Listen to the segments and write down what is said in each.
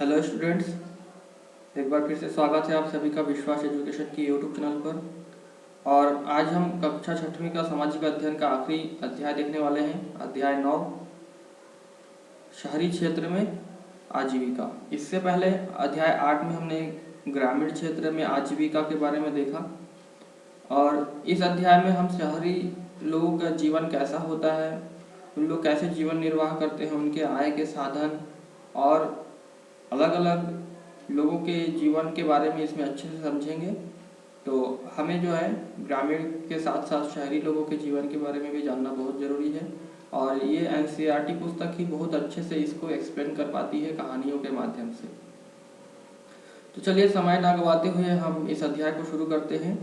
Hello students, एक बार फिर से स्वागत है आप सभी का विश्वास एजुकेशन की यूट्यूब चैनल पर। और आज हम कक्षा छठवीं का सामाजिक अध्ययन का आखिरी अध्याय देखने वाले हैं, अध्याय 9, शहरी क्षेत्र में आजीविका। इससे पहले अध्याय 8 में हमने ग्रामीण क्षेत्र में आजीविका के बारे में देखा और इस अध्याय में हम शहरी लोगों का जीवन कैसा होता है, उन लोग कैसे जीवन निर्वाह करते हैं, उनके आय के साधन और अलग अलग लोगों के जीवन के बारे में इसमें अच्छे से समझेंगे। तो हमें जो है ग्रामीण के साथ साथ शहरी लोगों के जीवन के बारे में भी जानना बहुत ज़रूरी है और ये एनसीईआरटी पुस्तक ही बहुत अच्छे से इसको एक्सप्लेन कर पाती है कहानियों के माध्यम से। तो चलिए समय ना गवाते हुए हम इस अध्याय को शुरू करते हैं।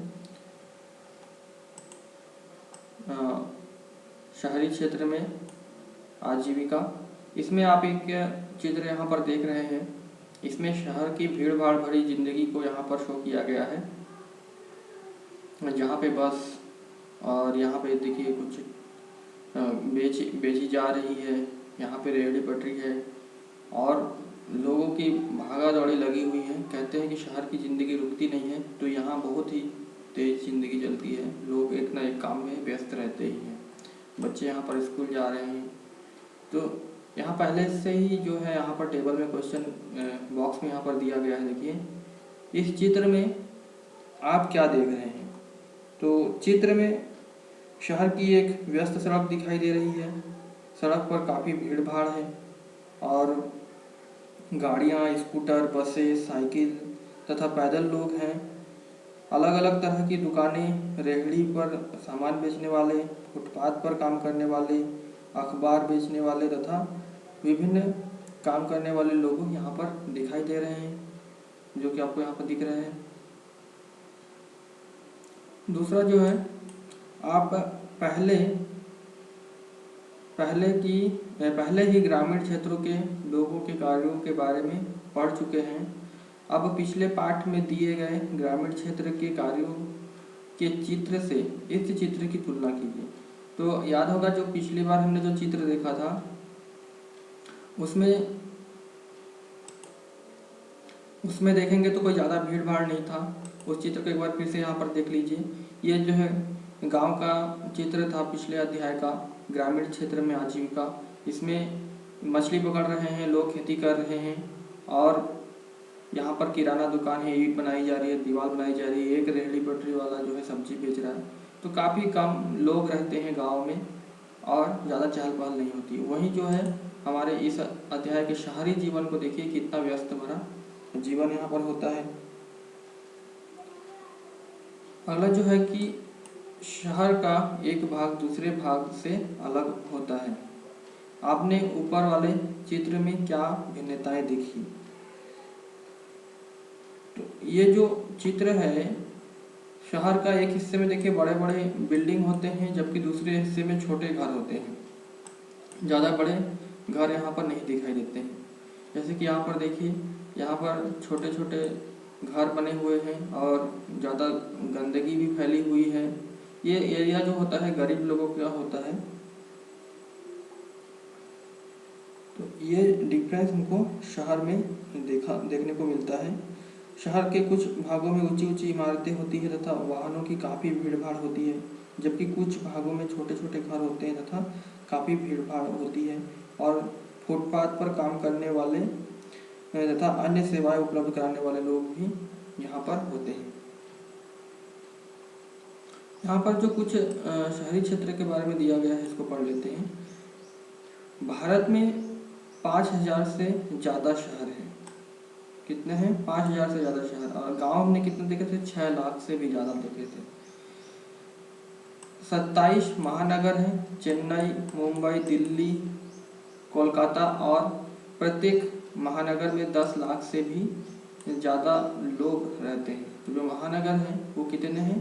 शहरी क्षेत्र में आजीविका, इसमें आप एक चित्र यहाँ पर देख रहे हैं। इसमें शहर की भीड़ भाड़ भरी जिंदगी को यहाँ पर शो किया गया है, जहाँ पे बस और यहाँ पे देखिए कुछ बेची जा रही है, यहाँ पे रेहड़ी पटरी है और लोगों की भागा दौड़ी लगी हुई है। कहते हैं कि शहर की ज़िंदगी रुकती नहीं है, तो यहाँ बहुत ही तेज़ ज़िंदगी चलती है। लोग एक ना एक काम में व्यस्त रहते ही हैं। बच्चे यहाँ पर स्कूल जा रहे हैं। तो यहाँ पहले से ही जो है यहाँ पर टेबल में क्वेश्चन बॉक्स में यहाँ पर दिया गया है। देखिए इस चित्र में आप क्या देख रहे हैं। तो चित्र में शहर की एक व्यस्त सड़क दिखाई दे रही है। सड़क पर काफ़ी भीड़ भाड़ है और गाड़ियाँ, स्कूटर, बसें, साइकिल तथा पैदल लोग हैं। अलग अलग तरह की दुकानें, रेहड़ी पर सामान बेचने वाले, फुटपाथ पर काम करने वाले, अखबार बेचने वाले तथा विभिन्न काम करने वाले लोग यहाँ पर दिखाई दे रहे हैं, जो कि आपको यहाँ पर दिख रहे हैं। दूसरा जो है, आप पहले ही ग्रामीण क्षेत्रों के लोगों के कार्यों के बारे में पढ़ चुके हैं। अब पिछले पाठ में दिए गए ग्रामीण क्षेत्र के कार्यों के चित्र से इस चित्र की तुलना कीजिए। तो याद होगा जो पिछली बार हमने जो चित्र देखा था उसमें देखेंगे तो कोई ज़्यादा भीड़ भाड़ नहीं था। उस चित्र को एक बार फिर से यहाँ पर देख लीजिए। ये जो है गांव का चित्र था पिछले अध्याय का, ग्रामीण क्षेत्र में आजीविका। इसमें मछली पकड़ रहे हैं लोग, खेती कर रहे हैं और यहाँ पर किराना दुकान है, ईंट बनाई जा रही है, दीवार बनाई जा रही है, एक रेहड़ी पटरी वाला जो है सब्जी बेच रहा है। तो काफ़ी कम लोग रहते हैं गाँव में और ज़्यादा चहल पहल नहीं होती। वहीं जो है हमारे इस अध्याय के शहरी जीवन को देखिए, कितना व्यस्त भरा जीवन यहाँ पर होता है। अगला जो है कि शहर का एक भाग दूसरे भाग से अलग होता है। आपने ऊपर वाले चित्र में क्या भिन्नताएं देखी। तो ये जो चित्र है, शहर का एक हिस्से में देखिए बड़े बड़े बिल्डिंग होते हैं, जबकि दूसरे हिस्से में छोटे घर होते हैं। ज़्यादा बड़े घर यहाँ पर नहीं दिखाई देते हैं। जैसे कि यहाँ पर देखिए, यहाँ पर छोटे छोटे घर बने हुए हैं और ज़्यादा गंदगी भी फैली हुई है। ये एरिया जो होता है गरीब लोगों का होता है। तो ये डिफरेंस हमको शहर में देखने को मिलता है। शहर के कुछ भागों में ऊंची ऊंची इमारतें होती है तथा वाहनों की काफ़ी भीड़ भाड़ होती है, जबकि कुछ भागों में छोटे छोटे घर होते हैं तथा काफ़ी भीड़ भाड़ होती है और फुटपाथ पर काम करने वाले तथा अन्य सेवाएं उपलब्ध कराने वाले लोग भी यहाँ पर होते हैं। यहाँ पर जो कुछ शहरी क्षेत्र के बारे में दिया गया है, इसको पढ़ लेते हैं। भारत में 5000 से ज़्यादा शहर हैं। कितने हैं? 5000 से ज़्यादा शहर। और गांव हमने कितने देखे थे? 6 लाख से भी ज़्यादा देखे थे। 27 महानगर हैं, चेन्नई, मुंबई, दिल्ली, कोलकाता, और प्रत्येक महानगर में 10 लाख से भी ज़्यादा लोग रहते हैं। तो जो महानगर हैं वो कितने हैं?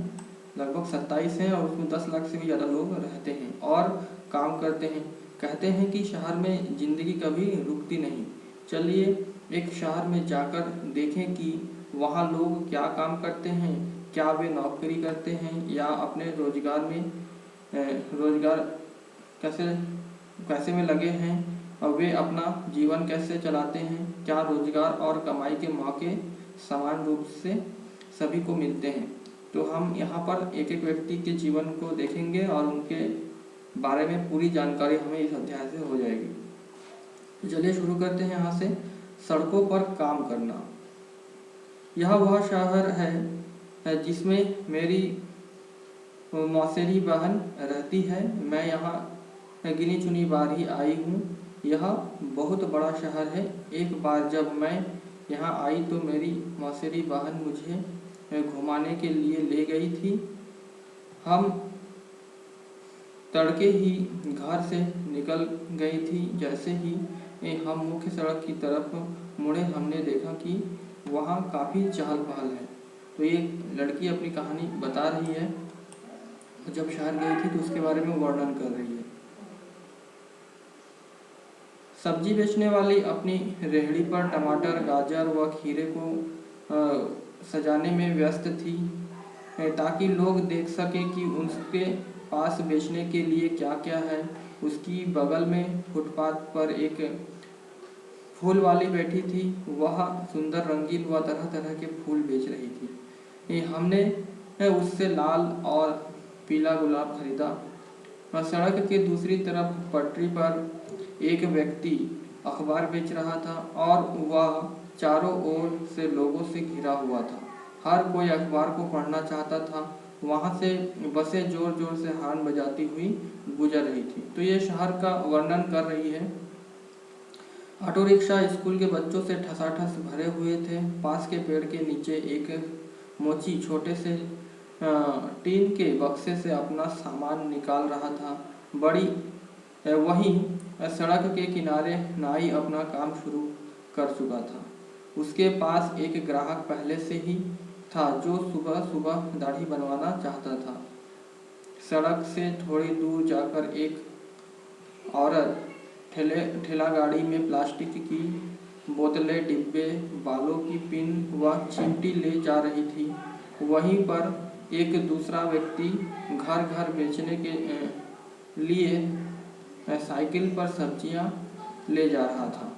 लगभग 27 हैं और उसमें 10 लाख से भी ज़्यादा लोग रहते हैं और काम करते हैं। कहते हैं कि शहर में ज़िंदगी कभी रुकती नहीं। चलिए एक शहर में जाकर देखें कि वहाँ लोग क्या काम करते हैं, क्या वे नौकरी करते हैं या अपने रोजगार में कैसे में लगे हैं, वे अपना जीवन कैसे चलाते हैं, क्या रोजगार और कमाई के मौके समान रूप से सभी को मिलते हैं। तो हम यहाँ पर एक एक व्यक्ति के जीवन को देखेंगे और उनके बारे में पूरी जानकारी हमें इस अध्याय से हो जाएगी। तो चलिए शुरू करते हैं यहाँ से। सड़कों पर काम करना। यह वह शहर है जिसमें मेरी मौसेरी बहन रहती है। मैं यहाँ गिनी चुनी बार ही आई हूँ। यह बहुत बड़ा शहर है। एक बार जब मैं यहाँ आई तो मेरी मौसेरी बहन मुझे घुमाने के लिए ले गई थी। हम तड़के ही घर से निकल गई थी। जैसे ही हम मुख्य सड़क की तरफ मुड़े, हमने देखा कि वहाँ काफ़ी चहल पहल है। तो ये लड़की अपनी कहानी बता रही है, जब शहर गई थी तो उसके बारे में वर्णन कर रही है। सब्जी बेचने वाली अपनी रेहड़ी पर टमाटर, गाजर व खीरे को सजाने में व्यस्त थी ताकि लोग देख सकें कि उसके पास बेचने के लिए क्या क्या है। उसकी बगल में फुटपाथ पर एक फूल वाली बैठी थी। वह सुंदर रंगीन व तरह तरह के फूल बेच रही थी। हमने उससे लाल और पीला गुलाब खरीदा। सड़क के दूसरी तरफ पटरी पर एक व्यक्ति अखबार बेच रहा था और वह चारों ओर से लोगों से घिरा हुआ था। हर कोई अखबार को पढ़ना चाहता था। वहाँ से बसें जोर जोर से हॉर्न बजाती हुई गुजर रही थी। तो ये शहर का वर्णन कर रही है। ऑटो रिक्शा स्कूल के बच्चों से ठसाठस भरे हुए थे। पास के पेड़ के नीचे एक मोची छोटे से टीन के बक्से से अपना सामान निकाल रहा था। वहीं सड़क के किनारे नाई अपना काम शुरू कर चुका था। उसके पास एक ग्राहक पहले से ही था जो सुबह सुबह दाढ़ी बनवाना चाहता था। सड़क से थोड़ी दूर जाकर एक औरत ठेला गाड़ी में प्लास्टिक की बोतलें, डिब्बे, बालों की पिन व चिमटी ले जा रही थी। वहीं पर एक दूसरा व्यक्ति घर घर बेचने के लिए साइकिल पर सब्जियां ले जा रहा था।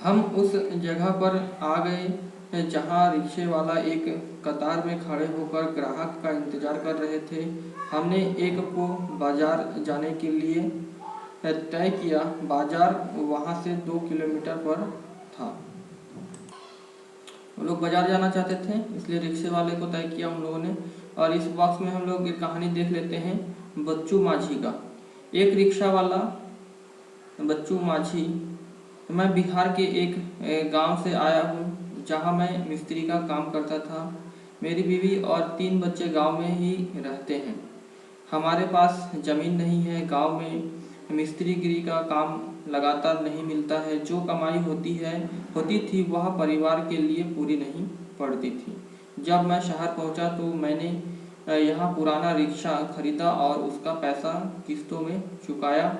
हम उस जगह पर आ गए जहां रिक्शे वाला एक कतार में खड़े होकर ग्राहक का इंतजार कर रहे थे। हमने एक को बाजार जाने के लिए तय किया। बाजार वहां से 2 किलोमीटर पर था। वो लोग बाजार जाना चाहते थे, इसलिए रिक्शे वाले को तय किया उन लोगों ने। और इस बॉक्स में हम लोग एक कहानी देख लेते हैं बच्चू माझी का। एक रिक्शा वाला बच्चू माझी। मैं बिहार के एक गांव से आया हूँ जहां मैं मिस्त्री का काम करता था। मेरी बीवी और 3 बच्चे गांव में ही रहते हैं। हमारे पास जमीन नहीं है। गांव में मिस्त्रीगिरी का काम लगातार नहीं मिलता है। जो कमाई होती थी वह परिवार के लिए पूरी नहीं पड़ती थी। जब मैं शहर पहुंचा तो मैंने यहाँ पुराना रिक्शा खरीदा और उसका पैसा किस्तों में चुकाया।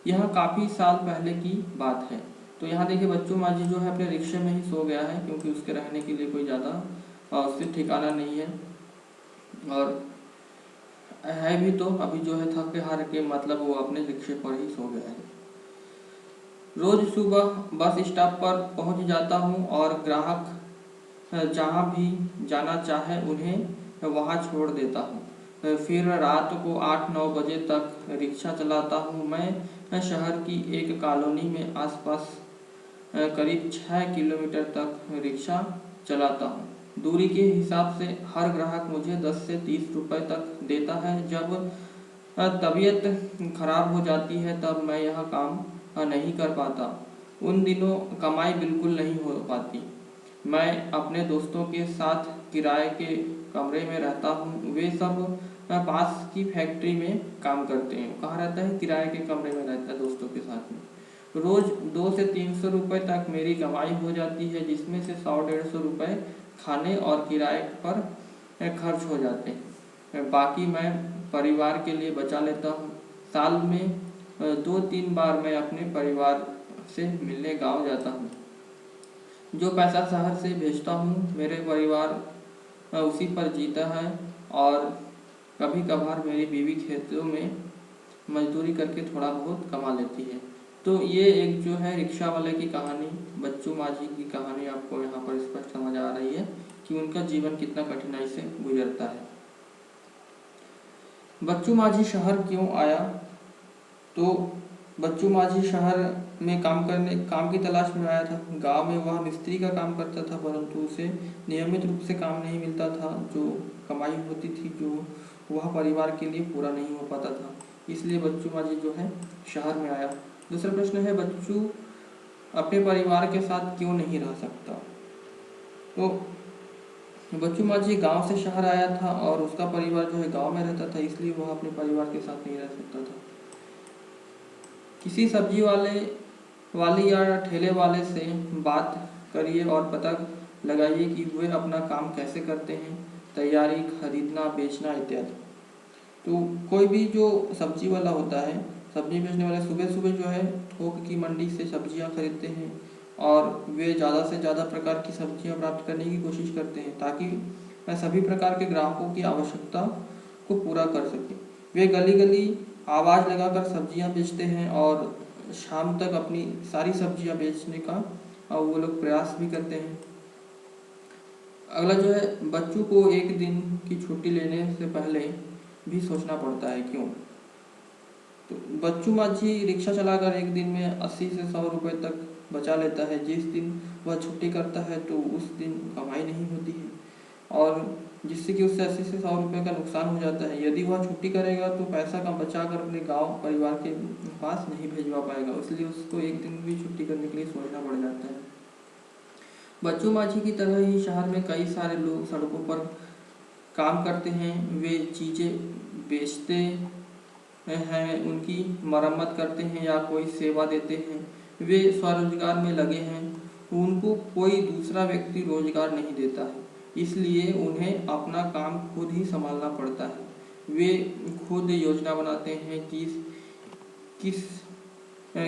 यह काफ़ी साल पहले की बात है। तो यहाँ देखिए बच्चू माझी जो है अपने रिक्शे में ही सो गया है, क्योंकि उसके रहने के लिए कोई ज़्यादा उससे ठिकाना नहीं है। और है भी तो अभी जो है थके हार के मतलब वो अपने रिक्शे पर ही सो गया है। रोज सुबह बस स्टॉप पर पहुंच जाता हूं और ग्राहक जहां भी जाना चाहे उन्हें वहां छोड़ देता हूं। फिर रात को 8-9 बजे तक रिक्शा चलाता हूं। मैं शहर की एक कॉलोनी में आसपास करीब 6 किलोमीटर तक रिक्शा चलाता हूं। दूरी के हिसाब से हर ग्राहक मुझे 10 से 30 रुपए तक देता है। जब तबीयत खराब हो जाती है तब मैं यह काम नहीं कर पाता। उन दिनों कमाई बिल्कुल नहीं हो पाती। मैं अपने दोस्तों के साथ किराए के कमरे में रहता हूँ। वे सब पास की फैक्ट्री में काम करते हैं। कहाँ रहता है? किराए के कमरे में रहता है दोस्तों के साथ में। रोज 200 से 300 रुपये तक मेरी कमाई हो जाती है, जिसमें से 100-150 रुपये खाने और किराए पर खर्च हो जाते हैं। बाकी मैं परिवार के लिए बचा लेता हूँ। साल में 2-3 बार मैं अपने परिवार से मिलने गांव जाता हूँ। जो पैसा शहर से भेजता हूँ मेरे परिवार उसी पर जीता है। और कभी कभार मेरी बीवी खेतों में मजदूरी करके थोड़ा बहुत कमा लेती है। तो ये एक जो है रिक्शा वाले की कहानी, बच्चू माझी की कहानी आपको यहाँ पर स्पष्ट समझ आ रही है कि उनका जीवन कितना कठिनाई से गुजरता है। बच्चू माझी शहर क्यों आया? तो बच्चू माझी शहर में काम की तलाश में आया था। गांव में वह मिस्त्री का काम करता था, परंतु उसे नियमित रूप से काम नहीं मिलता था। जो कमाई होती थी जो वह परिवार के लिए पूरा नहीं हो पाता था, इसलिए बच्चू माझी जो है शहर में आया। दूसरा प्रश्न है, बच्चू अपने परिवार के साथ क्यों नहीं रह सकता? तो बच्चू माझी गांव से शहर आया था और उसका परिवार जो है गांव में रहता था, इसलिए वह अपने परिवार के साथ नहीं रह सकता था। किसी सब्जी वाली या ठेले वाले से बात करिए और पता लगाइए कि वे अपना काम कैसे करते हैं, तैयारी, खरीदना, बेचना इत्यादि। तो कोई भी जो सब्जी वाला होता है, सब्जी बेचने वाले सुबह सुबह जो है थोक की मंडी से सब्जियां खरीदते हैं और वे ज़्यादा से ज़्यादा प्रकार की सब्जियां प्राप्त करने की कोशिश करते हैं ताकि वह सभी प्रकार के ग्राहकों की आवश्यकता को पूरा कर सके। वे गली गली आवाज़ लगाकर सब्जियां बेचते हैं और शाम तक अपनी सारी सब्जियां बेचने का वो लोग प्रयास भी करते हैं। अगला जो है, बच्चों को एक दिन की छुट्टी लेने से पहले भी सोचना पड़ता है, क्यों? तो बच्चू माझी रिक्शा चलाकर एक दिन में 80 से 100 रुपये तक बचा लेता है। जिस दिन वह छुट्टी करता है तो उस दिन कमाई नहीं होती है और जिससे कि उससे 80 से 100 रुपये का नुकसान हो जाता है। यदि वह छुट्टी करेगा तो पैसा कम बचा कर अपने गांव परिवार के पास नहीं भेजवा पाएगा, इसलिए उसको एक दिन भी छुट्टी करने के लिए सोचना पड़ जाता है। बच्चू माझी की तरह ही शहर में कई सारे लोग सड़कों पर काम करते हैं। वे चीज़ें बेचते हैं, उनकी मरम्मत करते हैं या कोई सेवा देते हैं। वे स्वरोजगार में लगे हैं, उनको कोई दूसरा व्यक्ति रोजगार नहीं देता है, इसलिए उन्हें अपना काम खुद ही संभालना पड़ता है। वे खुद योजना बनाते हैं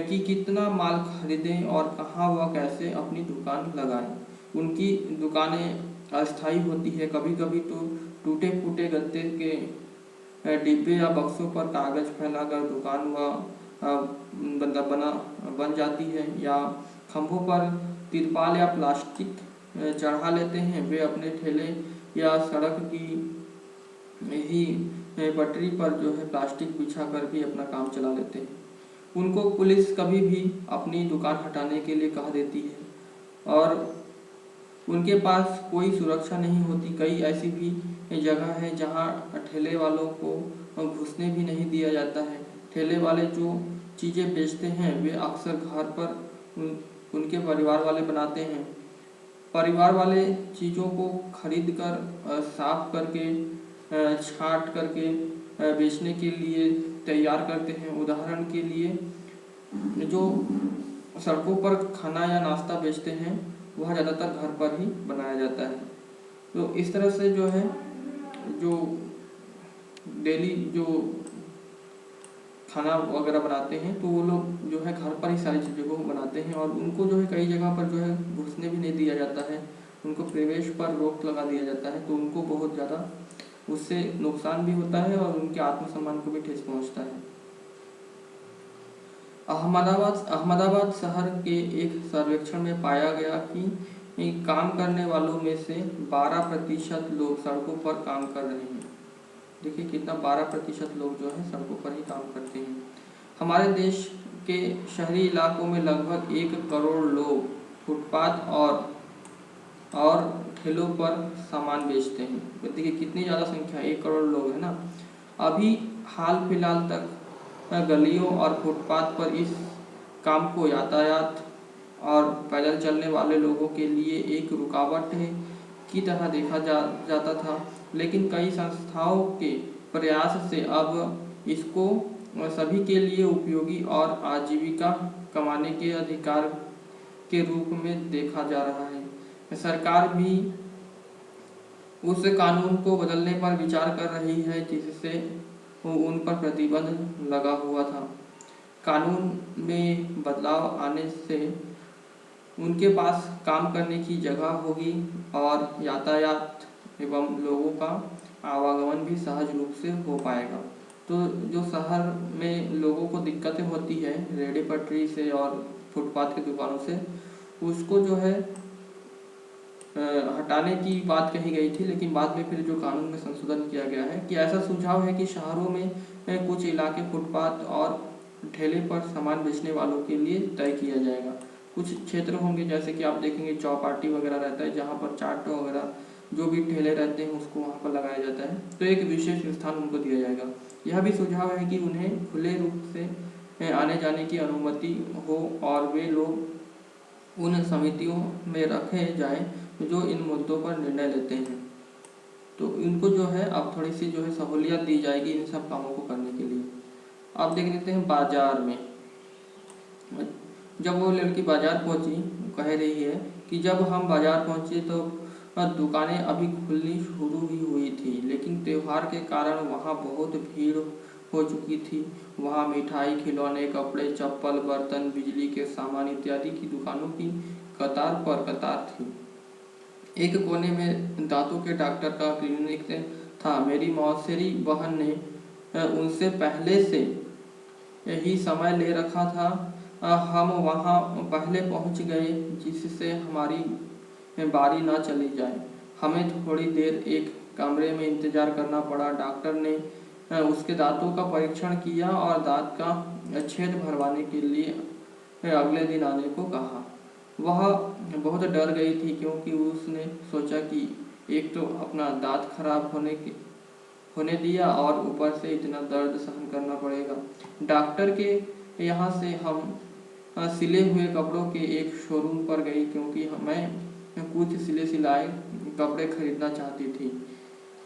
कि कितना माल खरीदें और कहाँ व कैसे अपनी दुकान लगाएं। उनकी दुकानें अस्थायी होती है, कभी कभी तो टूटे फूटे गत्ते के डिब्बे या बक्सों पर कागज फैलाकर दुकान बन जाती है या खंभों पर तिरपाल या प्लास्टिक चढ़ा लेते हैं। वे अपने ठेले या सड़क की ही पटरी पर जो है प्लास्टिक बिछा कर भी अपना काम चला लेते हैं। उनको पुलिस कभी भी अपनी दुकान हटाने के लिए कह देती है और उनके पास कोई सुरक्षा नहीं होती। कई ऐसी भी जगह है जहां ठेले वालों को घुसने भी नहीं दिया जाता है। ठेले वाले जो चीज़ें बेचते हैं वे अक्सर घर पर उनके परिवार वाले बनाते हैं। परिवार वाले चीज़ों को खरीद कर साफ करके छांट करके बेचने के लिए तैयार करते हैं। उदाहरण के लिए जो सड़कों पर खाना या नाश्ता बेचते हैं वह ज़्यादातर घर पर ही बनाया जाता है। तो इस तरह से जो है जो डेली जो खाना वगैरह बनाते हैं तो वो लोग जो है घर पर ही सारी चीज़ों को बनाते हैं और उनको जो है कई जगह पर जो है घुसने भी नहीं दिया जाता है, उनको प्रवेश पर रोक लगा दिया जाता है। तो उनको बहुत ज़्यादा उससे नुकसान भी होता है और उनके आत्मसम्मान को भी ठेस पहुंचता है। अहमदाबाद शहर के एक सर्वेक्षण में पाया गया कि काम करने वालों में से 12% लोग सड़कों पर काम कर रहे हैं। देखिए कितना, 12% लोग जो है सड़कों पर ही काम करते हैं। हमारे देश के शहरी इलाकों में लगभग 1 करोड़ लोग फुटपाथ और ठेलों पर सामान बेचते हैं। देखिए कितनी ज़्यादा संख्या, 1 करोड़ लोग है ना। अभी हाल फिलहाल तक गलियों और फुटपाथ पर इस काम को यातायात और पैदल चलने वाले लोगों के लिए एक रुकावट की तरह देखा जाता था, लेकिन कई संस्थाओं के प्रयास से अब इसको सभी के लिए उपयोगी और आजीविका कमाने के अधिकार के रूप में देखा जा रहा है। सरकार भी उस कानून को बदलने पर विचार कर रही है जिससे उन पर प्रतिबंध लगा हुआ था। कानून में बदलाव आने से उनके पास काम करने की जगह होगी और यातायात एवं लोगों का आवागमन भी सहज रूप से हो पाएगा। तो जो शहर में लोगों को दिक्कतें होती है रेहड़ी पटरी से और फुटपाथ की दुकानों से, उसको जो है हटाने की बात कही गई थी। लेकिन बाद में फिर जो कानून में संशोधन किया गया है कि ऐसा सुझाव है कि शहरों में कुछ इलाके फुटपाथ और ठेले पर सामान बेचने वालों के लिए तय किया जाएगा। कुछ क्षेत्र होंगे जैसे कि आप देखेंगे चौपाटी वगैरह रहता है, जहाँ पर चाट वगैरह जो भी ठेले रहते हैं उसको वहाँ पर लगाया जाता है, तो एक विशेष स्थान उनको दिया जाएगा। यह भी सुझाव है कि उन्हें खुले रूप से आने जाने की अनुमति हो और वे लोग उन समितियों में रखे जाएं जो इन मुद्दों पर निर्णय लेते हैं। तो इनको जो है अब थोड़ी सी जो है सहूलियत दी जाएगी इन सब कामों को करने के लिए। आप देख लेते हैं बाजार में, जब वो लड़की बाजार पहुंची, कह रही है कि जब हम बाजार पहुंचे तो दुकानें अभी खुलनी शुरू ही हुई थी, लेकिन त्योहार के कारण वहाँ बहुत भीड़ हो चुकी थी। वहाँ मिठाई, खिलौने, कपड़े, चप्पल, बर्तन, बिजली के सामान इत्यादि की दुकानों की कतार पर कतार थी। एक कोने में दांतों के डॉक्टर का क्लिनिक था। मेरी मौसेरी बहन ने उनसे पहले से यही समय ले रखा था। हम वहाँ पहले पहुँच गए जिससे हमारी बारी ना चली जाए। हमें थोड़ी देर एक कमरे में इंतजार करना पड़ा। डॉक्टर ने उसके दांतों का परीक्षण किया और दांत का छेद भरवाने के लिए अगले दिन आने को कहा। वह बहुत डर गई थी क्योंकि उसने सोचा कि एक तो अपना दांत खराब होने दिया और ऊपर से इतना दर्द सहन करना पड़ेगा। डॉक्टर के यहाँ से हम सिले हुए कपड़ों के एक शोरूम पर गई क्योंकि मैं कुछ सिले सिलाए कपड़े खरीदना चाहती थी।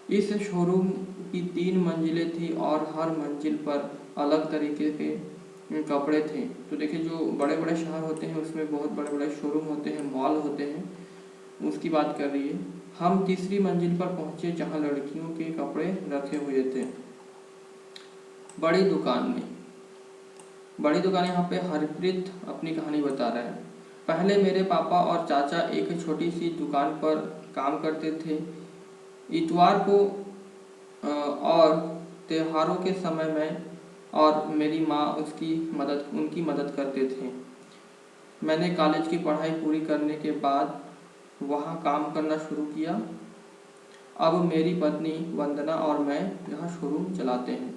इस शोरूम की 3 मंजिलें थी और हर मंजिल पर अलग तरीके के कपड़े थे। तो देखिए जो बड़े बड़े शहर होते हैं उसमें बहुत बड़े बड़े शोरूम होते हैं, मॉल होते हैं, उसकी बात कर रही है। हम तीसरी मंजिल पर पहुंचे जहां लड़कियों के कपड़े रखे हुए थे। बड़ी दुकान यहाँ पे हरप्रीत अपनी कहानी बता रहा है। पहले मेरे पापा और चाचा एक छोटी सी दुकान पर काम करते थे। इतवार को और त्योहारों के समय में और मेरी माँ उनकी मदद करते थे। मैंने कॉलेज की पढ़ाई पूरी करने के बाद वहाँ काम करना शुरू किया। अब मेरी पत्नी वंदना और मैं यहाँ शोरूम चलाते हैं।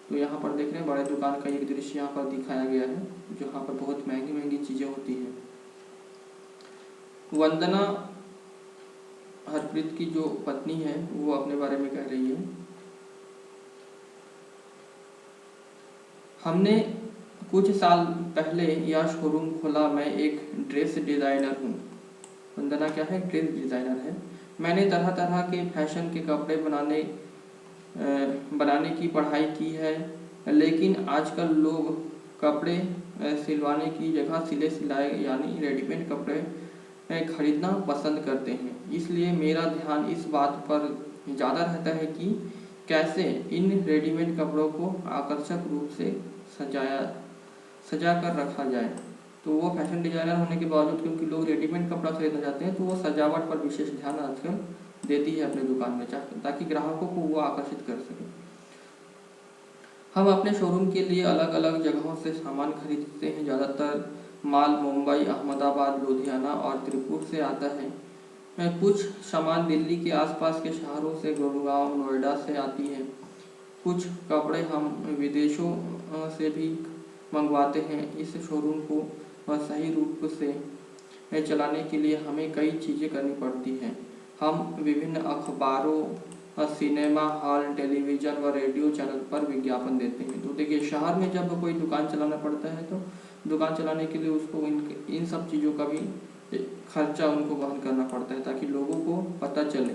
तो यहाँ पर देख रहे हैं बड़े दुकान का एक दृश्य यहाँ पर दिखाया गया है, जो यहाँ पर बहुत महंगी महंगी चीज़ें होती हैं। वंदना हरप्रीत की जो पत्नी है वो अपने बारे में कह रही है। हमने कुछ साल पहले यह शोरूम खोला। मैं एक ड्रेस डिज़ाइनर हूँ। वंदना क्या है? ड्रेस डिज़ाइनर है। मैंने तरह तरह के फैशन के कपड़े बनाने की पढ़ाई की है, लेकिन आजकल लोग कपड़े सिलवाने की जगह सिले सिलाए यानी रेडीमेड कपड़े खरीदना पसंद करते हैं। इसलिए मेरा ध्यान इस बात पर ज़्यादा रहता है कि कैसे इन रेडीमेड कपड़ों को आकर्षक रूप से सजा कर रखा जाए। तो वो फैशन डिज़ाइनर होने के बावजूद क्योंकि लोग रेडीमेड कपड़ा खरीदना चाहते हैं, तो वो सजावट पर विशेष ध्यान आजकल देती है अपने दुकान में, ताकि ग्राहकों को वो आकर्षित कर सके। हम अपने शोरूम के लिए अलग अलग जगहों से सामान खरीदते हैं। ज़्यादातर माल मुंबई, अहमदाबाद, लुधियाना और त्रिपुर से आता है। कुछ सामान दिल्ली के आसपास के शहरों से, गुड़गांव, नोएडा से आती है। कुछ कपड़े हम विदेशों से भी मंगवाते हैं। इस शोरूम को सही रूप से चलाने के लिए हमें कई चीज़ें करनी पड़ती हैं। हम विभिन्न अखबारों, सिनेमा हॉल, टेलीविज़न व रेडियो चैनल पर विज्ञापन देते हैं। तो देखिए शहर में जब कोई दुकान चलाना पड़ता है तो दुकान चलाने के लिए उसको इन सब चीज़ों का भी खर्चा उनको वहन करना पड़ता है, ताकि लोगों को पता चले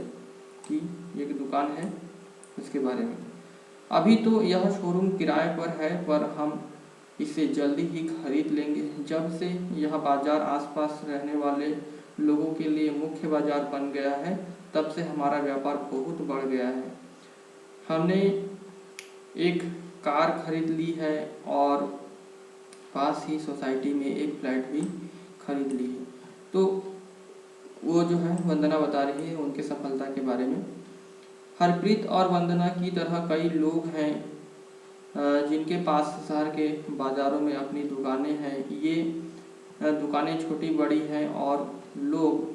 कि ये दुकान है इसके बारे में। अभी तो यह शोरूम किराए पर है, पर हम इसे जल्दी ही खरीद लेंगे। जब से यह बाजार आसपास रहने वाले लोगों के लिए मुख्य बाजार बन गया है, तब से हमारा व्यापार बहुत बढ़ गया है। हमने एक कार खरीद ली है और पास ही सोसाइटी में एक फ्लैट भी खरीद ली है। तो वो जो है वंदना बता रही है उनके सफलता के बारे में। हरप्रीत और वंदना की तरह कई लोग हैं जिनके पास शहर के बाज़ारों में अपनी दुकानें हैं, ये दुकानें छोटी बड़ी हैं और लोग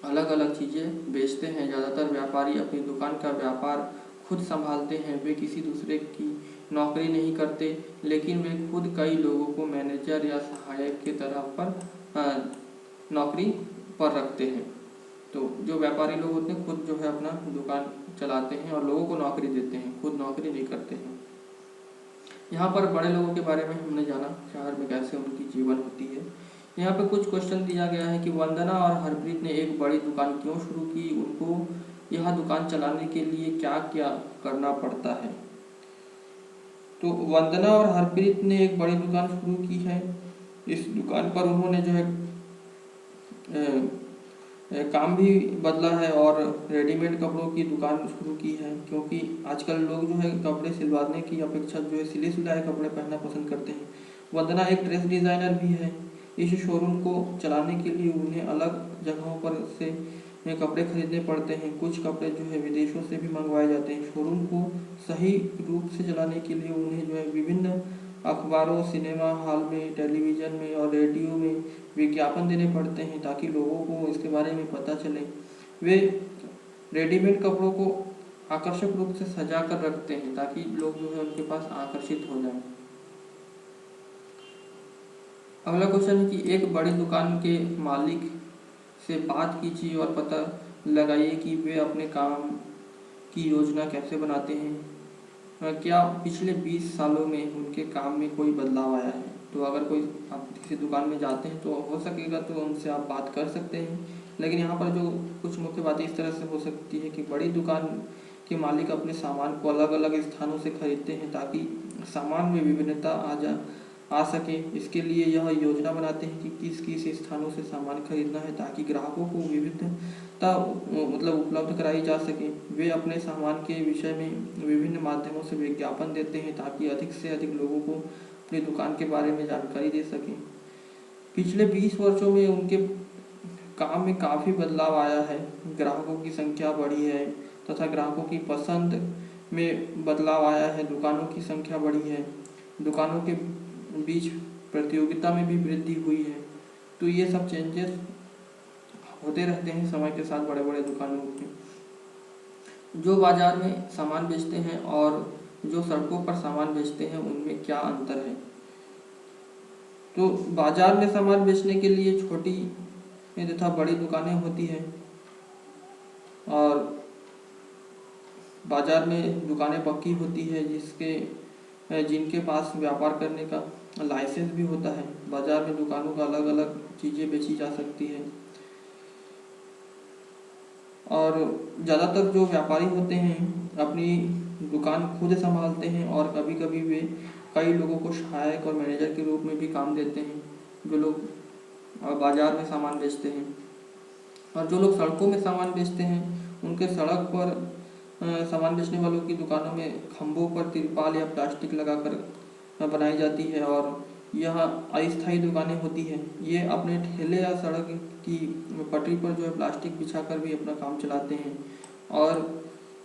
अलग अलग चीज़ें बेचते हैं। ज़्यादातर व्यापारी अपनी दुकान का व्यापार खुद संभालते हैं। वे किसी दूसरे की नौकरी नहीं करते, लेकिन वे खुद कई लोगों को मैनेजर या सहायक के तरह पर नौकरी पर रखते हैं। तो जो व्यापारी लोग होते हैं खुद जो है अपना दुकान चलाते हैं और लोगों को नौकरी देते हैं, खुद नौकरी नहीं करते हैं। यहाँ पर बड़े लोगों के बारे में हमने जाना, शहर में कैसे उनकी जीवन होती है। यहाँ पे कुछ क्वेश्चन दिया गया है कि वंदना और हरप्रीत ने एक बड़ी दुकान क्यों शुरू की, उनको यह दुकान चलाने के लिए क्या क्या करना पड़ता है। तो वंदना और हरप्रीत ने एक बड़ी दुकान शुरू की है। इस दुकान पर उन्होंने जो है काम भी बदला है और रेडीमेड कपड़ों की दुकान शुरू की है, क्योंकि आजकल लोग जो है कपड़े सिलवाने की अपेक्षा जो है सिले सिलाए कपड़े पहनना पसंद करते हैं। वंदना एक ड्रेस डिज़ाइनर भी है। इस शोरूम को चलाने के लिए उन्हें अलग जगहों पर से कपड़े खरीदने पड़ते हैं। कुछ कपड़े जो है विदेशों से भी मंगवाए जाते हैं। शोरूम को सही रूप से चलाने के लिए उन्हें जो है विभिन्न अखबारों, सिनेमा हॉल में, टेलीविज़न में और रेडियो में विज्ञापन देने पड़ते हैं ताकि लोगों को इसके बारे में पता चले। वे रेडीमेड कपड़ों को आकर्षक रूप से सजा कर रखते हैं ताकि लोग जो है उनके पास आकर्षित हो जाएं। अगला क्वेश्चन है कि एक बड़ी दुकान के मालिक से बात कीजिए और पता लगाइए कि वे अपने काम की योजना कैसे बनाते हैं। क्या पिछले 20 सालों में उनके काम में कोई बदलाव आया है। तो अगर कोई आप किसी दुकान में जाते हैं तो हो सकेगा तो उनसे आप बात कर सकते हैं, लेकिन यहाँ पर जो कुछ मुख्य बातें इस तरह से हो सकती है कि बड़ी दुकान के मालिक अपने सामान को अलग अलग स्थानों से खरीदते हैं ताकि सामान में विभिन्नता आ सके। इसके लिए यह योजना बनाते हैं कि किस किस स्थानों से सामान खरीदना है ताकि ग्राहकों को विविधता उपलब्ध कराई जा सके। वे अपने सामान के विषय में विभिन्न माध्यमों से विज्ञापन देते हैं ताकि अधिक से अधिक लोगों को अपनी दुकान के बारे में जानकारी दे सकें। पिछले 20 वर्षों में उनके काम में काफ़ी बदलाव आया है। ग्राहकों की संख्या बढ़ी है तथा ग्राहकों की पसंद में बदलाव आया है। दुकानों की संख्या बढ़ी है। दुकानों के बीच प्रतियोगिता में भी वृद्धि हुई है। तो ये सब चेंजेस होते रहते हैं समय के साथ बड़े बड़े दुकानों के। जो बाजार में सामान बेचते हैं और जो सड़कों पर सामान बेचते हैं उनमें क्या अंतर है। तो बाजार में सामान बेचने के लिए छोटी तथा बड़ी दुकानें होती हैं और बाजार में दुकानें पक्की होती है जिनके पास व्यापार करने का लाइसेंस भी होता है। बाजार में दुकानों का अलग अलग चीज़ें बेची जा सकती है और ज़्यादातर जो व्यापारी होते हैं अपनी दुकान खुद संभालते हैं और कभी कभी वे कई लोगों को सहायक और मैनेजर के रूप में भी काम देते हैं जो लोग बाजार में सामान बेचते हैं। और जो लोग सड़कों में सामान बेचते हैं उनके सड़क पर सामान बेचने वालों की दुकानों में खंभों पर तिरपाल या प्लास्टिक लगाकर बनाई जाती है और यह अस्थायी दुकानें होती हैं। ये अपने ठेले या सड़क की पटरी पर जो है प्लास्टिक बिछाकर भी अपना काम चलाते हैं और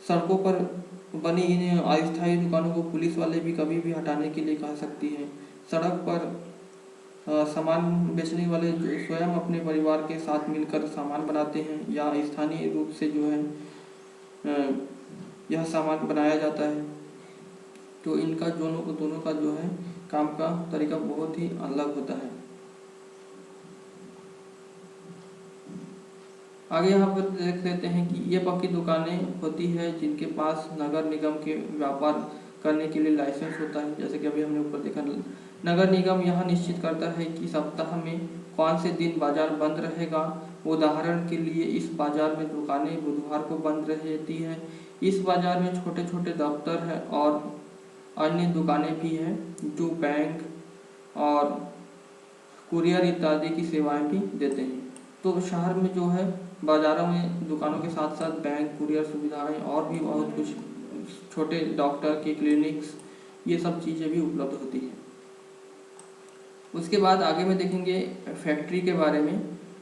सड़कों पर बनी इन अस्थायी दुकानों को पुलिस वाले भी कभी भी हटाने के लिए कह सकती हैं। सड़क पर सामान बेचने वाले जो स्वयं अपने परिवार के साथ मिलकर सामान बनाते हैं या स्थानीय रूप से जो है यह सामान बनाया जाता है। तो इनका दोनों का जो है काम का तरीका बहुत ही अलग होता है। आगे यहाँ पर देख लेते हैं कि ये पक्की दुकानें होती है जिनके पास नगर निगम के व्यापार करने के लिए लाइसेंस होता है। जैसे कि अभी हमने ऊपर देखा, नगर निगम यह निश्चित करता है कि सप्ताह में कौन से दिन बाजार बंद रहेगा। उदाहरण के लिए इस बाजार में दुकानें बुधवार को बंद रहती है। इस बाजार में छोटे छोटे दफ्तर है और अन्य दुकानें भी हैं जो बैंक और कुरियर इत्यादि की सेवाएं भी देते हैं। तो शहर में जो है बाज़ारों में दुकानों के साथ साथ बैंक, कुरियर सुविधाएं और भी बहुत कुछ, छोटे डॉक्टर के क्लिनिक्स, ये सब चीज़ें भी उपलब्ध होती हैं। उसके बाद आगे में देखेंगे फैक्ट्री के बारे में।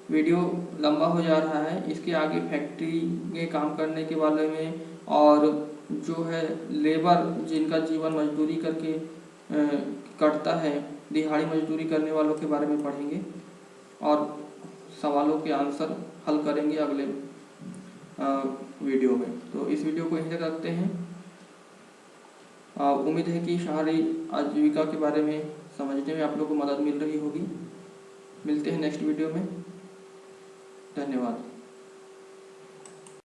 वीडियो लंबा हो जा रहा है, इसके आगे फैक्ट्री में काम करने के बारे में और जो है लेबर जिनका जीवन मजदूरी करके कटता है, दिहाड़ी मजदूरी करने वालों के बारे में पढ़ेंगे और सवालों के आंसर हल करेंगे अगले वीडियो में। तो इस वीडियो को यहीं तक रखते हैं। उम्मीद है कि शहरी आजीविका के बारे में समझने में आप लोगों को मदद मिल रही होगी। मिलते हैं नेक्स्ट वीडियो में। धन्यवाद।